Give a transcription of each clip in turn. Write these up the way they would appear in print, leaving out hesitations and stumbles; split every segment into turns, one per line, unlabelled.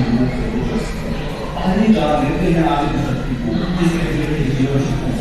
रूप से पहली बार लेते हैं आदि शक्ति को जिसके लिए जीवन शक्ति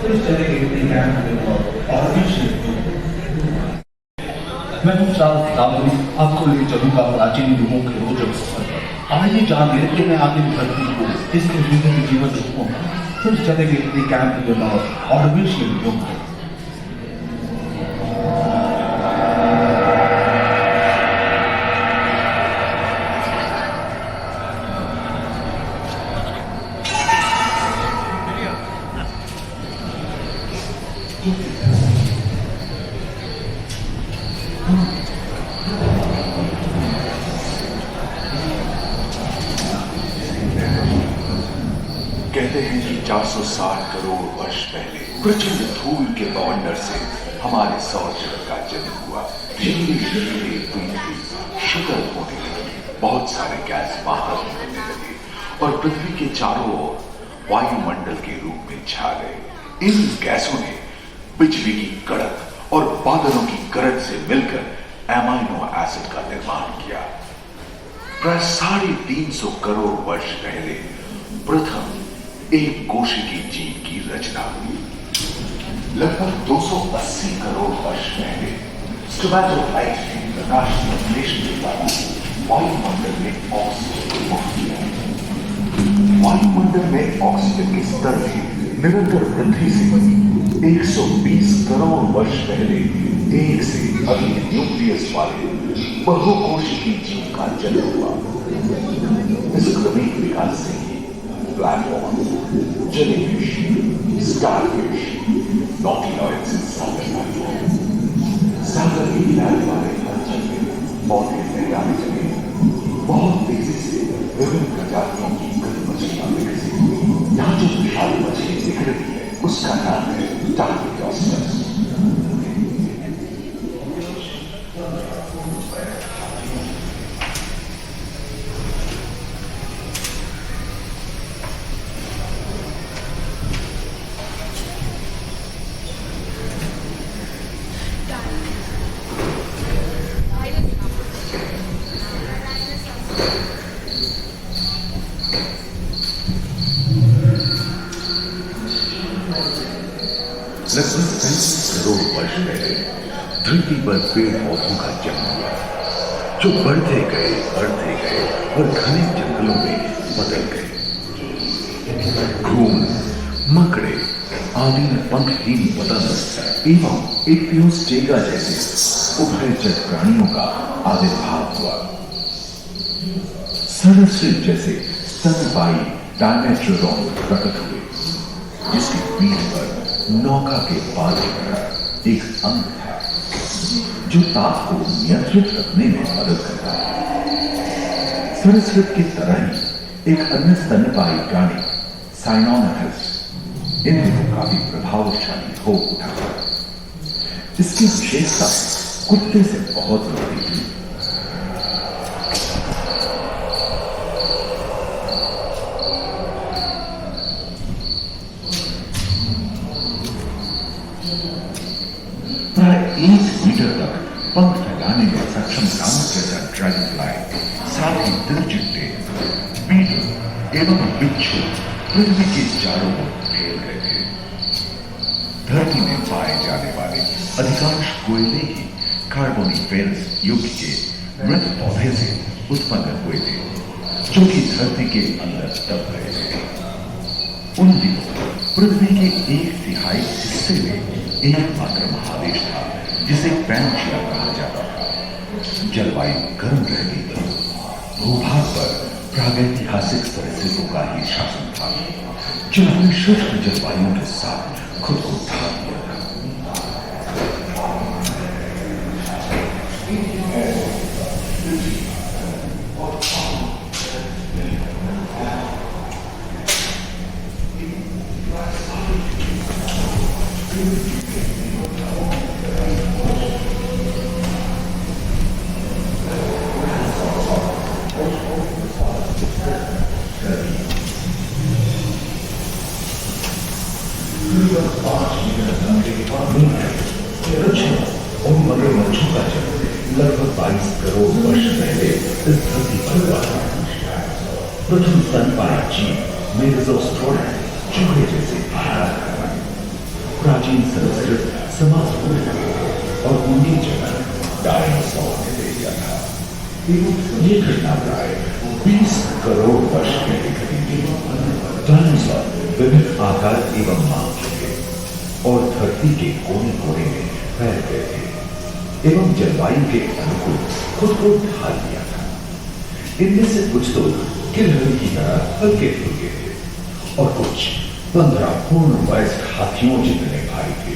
तो इस तरह के ज्ञान और भी मैं कुछ साल आपको ले चलूंगा प्राचीन युगों के रोचक सफर पर। आइए जान लेते हैं आदि धरती को इसके विभिन्न जीवन रूपों तो इस तरह के ज्ञान और भी युग
कहते हैं कि 460 करोड़ वर्ष पहले प्रचंड धूल के बवंडर से हमारे सौर जगत का जन्म हुआ। धीरे धीरे पृथ्वी शीतल होने लगी, बहुत सारे गैस बाहर निकलने लगे और पृथ्वी के चारों ओर वायुमंडल के रूप में छा गए। इन गैसों ने बिजली की कड़क और बादलों की गरज से मिलकर एमाइनो एसिड का निर्माण किया। प्राय 350 करोड़ वर्ष पहले प्रथम एक कोशिकीय जीव की रचना हुई। लगभग 280 करोड़ वर्ष पहले स्टोमैटोफाइट ने प्रकाश संश्लेषण के द्वारा वायुमंडल में ऑक्सीजन को मुक्त किया। वायुमंडल में ऑक्सीजन के स्तर में निरंतर वृद्धि से 120 करोड़ वर्ष पहले एक से अधिक न्यूक्लियस वाले बहुकोशिकीय जीव का जन्म हुआ। इस क्रमिक विकास से प्लैटफॉर्म, जेलीफिश, स्टारफिश, नॉटिलॉइड से सागर की किनारे वाले जल में पौधे लहराने लगे। बहुत तेजी से विभिन्न प्रजातियों की कई मछलियां विकसित हुई। यहाँ जो विशाल मछली दिख रही है उसका नाम है टार्कियोस्टस। लगभग 35 करोड़ वर्ष पहले धरती पर पेड़ पौधों का जन्म हुआ जो बढ़ते गए और घने जंगलों में बदल गए। घूम, मकड़े आदि पंखहीन पतंग एवं एपियोस्टेगा जैसे उभयचर प्राणियों का आविर्भाव हुआ। सरसृप जैसे स्तनपायी डायमेट्रोडॉन प्रकट हुए जिसकी पीठ पर नौका के पाल की तरह एक अंग था जो ताप को नियंत्रित रखने में मदद करता है। सरसृप की तरह ही एक अन्य स्तनपायी प्राणी साइनोनथस इन दिनों काफी प्रभावशाली हो उठा। इसकी विशेषता कुत्ते से बहुत बड़ी थी। प्राय 1 मीटर तक पंख फैलाने में सक्षम राउंड जैसा ड्रैगन फ्लाई, साथ ही दिलचिट्टे, बीटल एवं बिच्छू पृथ्वी के चारों ओर फैल गए थे। धरती में पाए जाने वाले अधिकांश कोयले ही कार्बोनिफेरस युग के मृत पौधे से उत्पन्न हुए थे जो कि धरती के अंदर दब गए थे। उन दिनों पृथ्वी के 1/3 हिस्से में एकमात्र महादेश था जिसे पैंजिया कहा जाता था। जलवायु गर्म रहती थी। भूभाग पर प्रागैतिहासिक परिस्थितियों का ही शासन था जिन्होंने शुष्क जलवायु के साथ खुद को ढाल दिया था।
लगभग 5 मीटर प्रथम स्तनपायी जीव मेगाज़ोस्ट्रोडा चूहे जैसे आहार खाना। प्राचीन संस्कृत समाप्त हो गई और उनकी जगह डायनासोर ने ले लिया था। ये घटना प्राय 20 करोड़ वर्ष पहले घटी थी। डायनासोर विभिन्न आकार एवं मांग के और धरती के कोने कोने में फैल गए थे एवं जलवायु के अनुकूल खुद को ढाल लिया था। इनमें से कुछ तो गिलहरी की तरह हल्के फुल्के थे और कुछ 15 पूर्ण वयस्क हाथियों जितने भारी थे।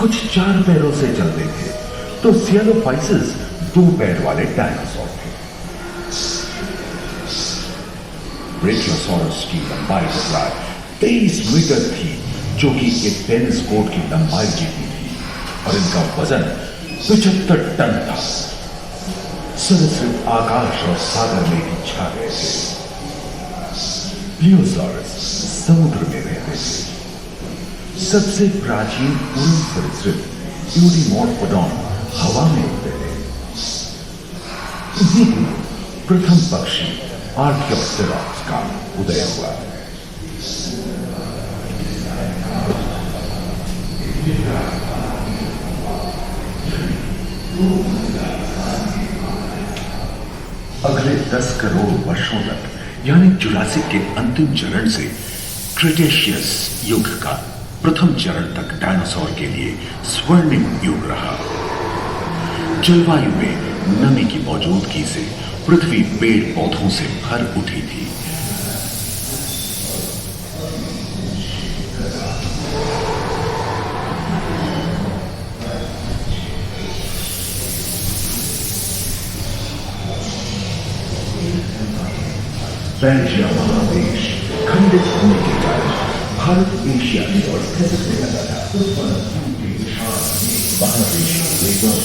कुछ 4 पैरों से चलते थे तो सियालोफाइसिस 2 पैर वाले डायनासोर थे। ब्रेकियोसॉरस की लंबाई प्राय 23 मीटर थी, जो कि एक टेनिस कोर्ट की लंबाई जितनी थी, और इनका वजन 75 टन था। सरिसृप आकाश और सागर में भी छा गए थे। प्लियोसॉरस समुद्र में रहते थे। सबसे प्राचीन उड़न सरीसृप यूडीमोर्फोडॉन हवा में उड़ते थे। इन्हीं दिनों प्रथम पक्षी आर्कियोप्टेरॉप्स का उदय हुआ। अगले 10 करोड़ वर्षों तक यानी जुरासिक के अंतिम चरण से क्रेटेशियस युग का प्रथम चरण तक डायनासोर के लिए स्वर्णिम युग रहा। जलवायु में नमी की मौजूदगी से पृथ्वी पेड़ पौधों से भर उठी थी। पेंजिया महादेश खंडित होने के कारण भारत एशिया की ओर खिसकने लगा था। महादेश रेगियों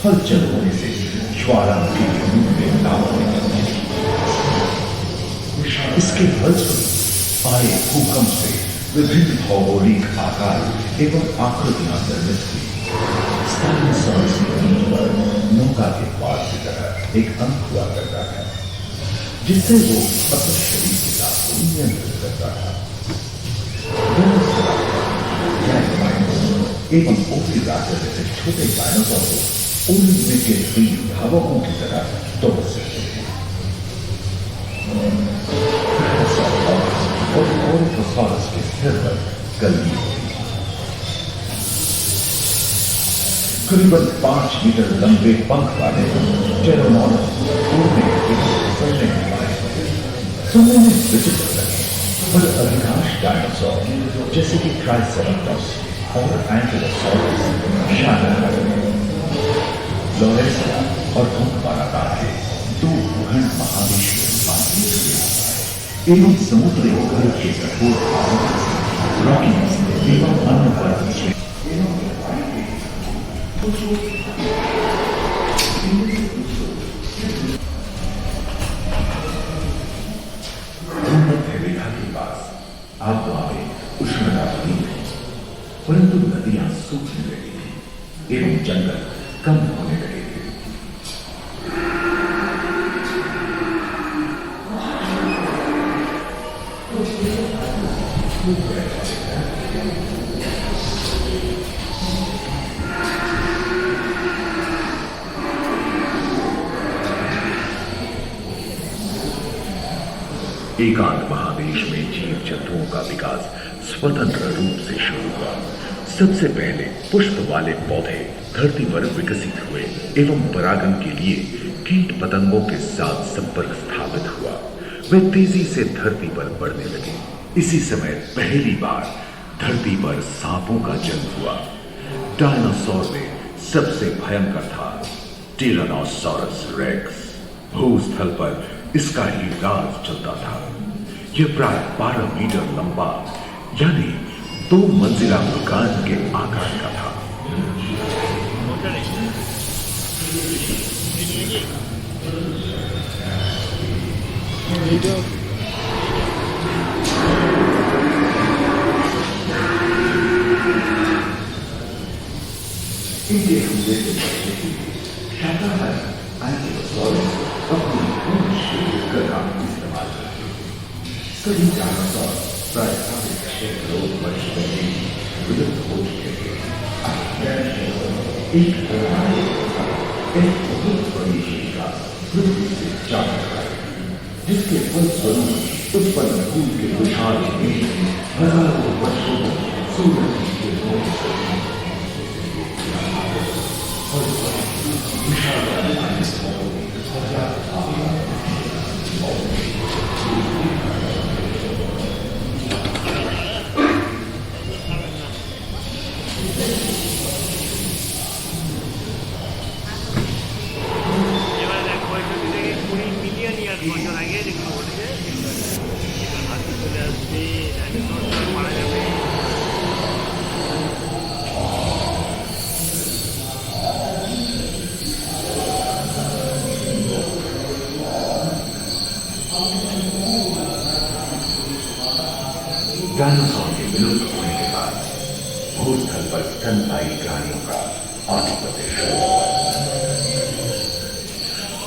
हलचल होने से ज्वालामुखी के रूप में नाम होने। इसके फलस्वरूप आए भूकंप से विभिन्न भौगोलिक आकार एवं आकृतियां निर्मित हुई। स्टाइलोसॉरस की पीठ पर नौका के पार की तरह एक अंक हुआ करता था, जिससे वो अपने शरीर के साथ को नियंत्रित करता था। एवं ऊपरी रास्ते जैसे छोटे डायनासोर को उड़ने के तीन धावकों की तरह दौड़ सकते थे। और ओरिथोसॉरस के सिर पर गलगी होती। करीबन 5 मीटर लंबे पंख वाले टेरोनॉरस उड़ने के समूह विचित्र लगे, पर अधिकांश डायनासोर जैसे कि ट्राइसेराटोप्स और एंकिलोसॉरस शाकाहारी, लोरेसिया और पंख वाला थे। 2 गहन महादेश में बातचीत हुई एवं समुद्री घर के कठोर रॉकीज एवं अन्य पर्वत रेखा के पास आबोहवा में उष्णता बनी थी, परंतु नदियां सूखने लगी थी एवं जंगल कम होने लगे थे। एकांत महादेश में जीव जंतुओं का विकास स्वतंत्र रूप से शुरू हुआ। सबसे पहले पुष्प वाले पौधे धरती पर विकसित हुए एवं परागन के लिए कीट पतंगों के साथ संपर्क स्थापित हुआ। वे तेजी से धरती पर बढ़ने लगे। इसी समय पहली बार धरती पर सांपों का जन्म हुआ। डायनासोर में सबसे भयंकर था टिरानोसॉरस रेक्स। भूस्थल पर इसका ही राज चलता था। यह प्राय 12 मीटर लंबा यानी 2 मंजिला मकान के आकार का था। India created शाकाहार आदि वस्तुओं अपनी पूर्ण शुद्ध का इस्तेमाल करते हैं। सभी जानवर प्राय 6 करोड़ वर्ष पहले विलुप्त हो चुके थे। एक बहुत बड़ी शिक्षा पृथ्वी से जा रहा है, जिसके फलस्वरूप उत्पन्न फूल के विशाल देश में हजारों वर्षों तक सूरज के रोज डायनासोर के विलुप्त होने के बाद भूस्थल पर स्तनपायी प्राणियों का आधिपत्य शुरू हुआ।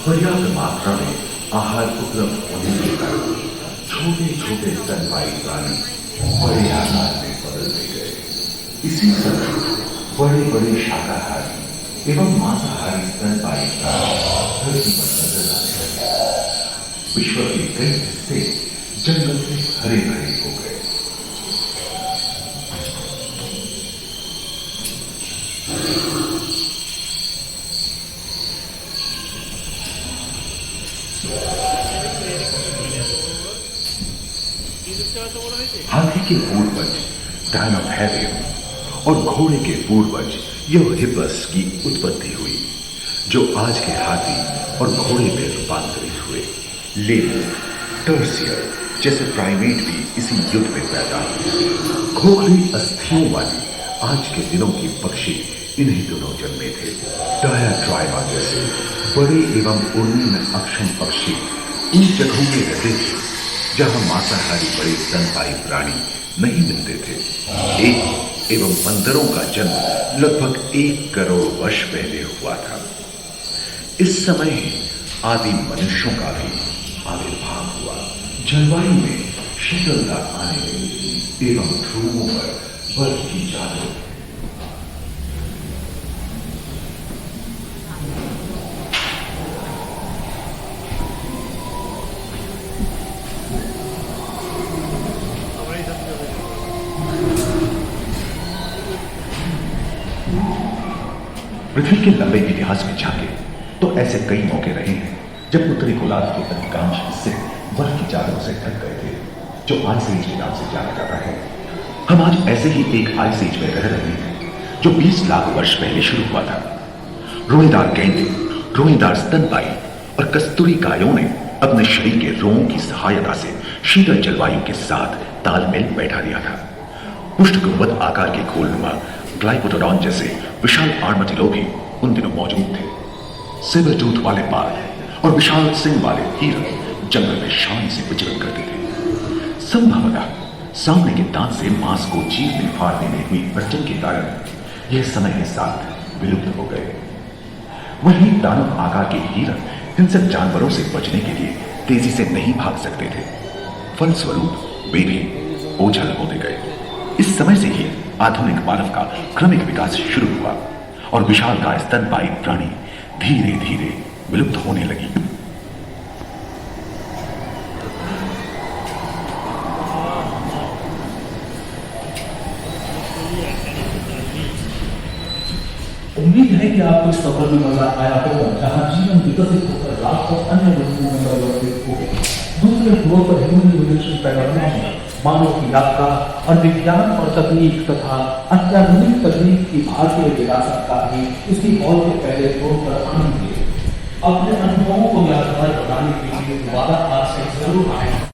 पर्याप्त मात्रा में आहार उपलब्ध होने के कारण छोटे छोटे स्तनपायी प्राणी बड़े आकार में बदलते गए। इसी तरह बड़े बड़े शाकाहारी एवं मांसाहारी स्तनपायी प्राणी धरती पर नजर आने लगे। विश्व के कई हिस्से जंगल से हरे भरे हो गए। हाथी के पूर्वज डायनोथेरियम और घोड़े के पूर्वज यूहिपस की उत्पत्ति हुई, जो आज के हाथी और घोड़े में रूपांतरित हुए। लेमुर, टर्सियर जैसे प्राइमेट भी इसी युग में पैदा हुए। खोखली अस्थियों वाली आज के दिनों की पक्षी इन्हीं दिनों जन्मे थे। डायाट्राइमा जैसे बड़े एवं उड़ने में अक्षम पक्षी इन जगहों में रहते थे जहां मांसाहारी बड़े स्तनपायी प्राणी नहीं मिलते थे। एक एवं बंदरों का जन्म लगभग 1 करोड़ वर्ष पहले हुआ था। इस समय ही आदि मनुष्यों का भी आविर्भाव हुआ। जलवायु में शीतलता आने लगी एवं ध्रुवों पर बर्फ की चादर पृथ्वी के लंबे इतिहास में झांके तो ऐसे कई मौके रहे हैं जब उत्तरी गोलार्ध के अधिकांश हिस्से बर्फ की चादरों से ढक गए थे, जो आइस एज के नाम से जाना जाता है। हम आज ऐसे ही एक आइस एज में रह रहे हैं जो 20 लाख वर्ष पहले शुरू हुआ था। रोएदार गेंडे, रोएदार स्तनपायी और कस्तूरी गायों ने अपने शरीर के रोमों की सहायता से शीतल जलवायु के साथ तालमेल बैठा दिया था। पुष्ट गुंबद आकार के गोलनुमा ग्लाइकोडोन जैसे विशाल आर्madillo भी उन दिनों मौजूद थे। सिबर टूथ वाले बाघ और विशाल सिंह वाले हिरन जंगल में शान से विचरण करते थे। संभवतः सामने के दांत से मांस को चीरने फाड़ने में हुई अड़चन के कारण यह समय के साथ विलुप्त हो गए। वहीं दानव आकार के हिरन हिंसक जानवरों से बचने के लिए तेजी से नहीं भाग सकते थे। फलस्वरूप वे भी ओझल होते गए। इस समय से ही आधुनिक मानव का क्रमिक विकास शुरू हुआ और विशालकाय स्तनपायी प्राणी धीरे धीरे विलुप्त होने लगी।
उम्मीद है कि आपको इस सफर में मजा आया होगा, जहां जीवन विकसित होकर लाखों अन्य वस्तुओं में परिवर्तित हो गए। दूसरे फ्लोर पर ह्यूमन इवोल्यूशन पैनोरमा में मानव की यात्रा और विज्ञान और तकनीक तथा अत्याधुनिक तकनीक की भारतीय विरासत का भी इसी हॉल के पहले फ्लोर पर आनंद लिए। अपने अनुभवों को यादगार बनाने के लिए दोबारा आज से जरूर आए।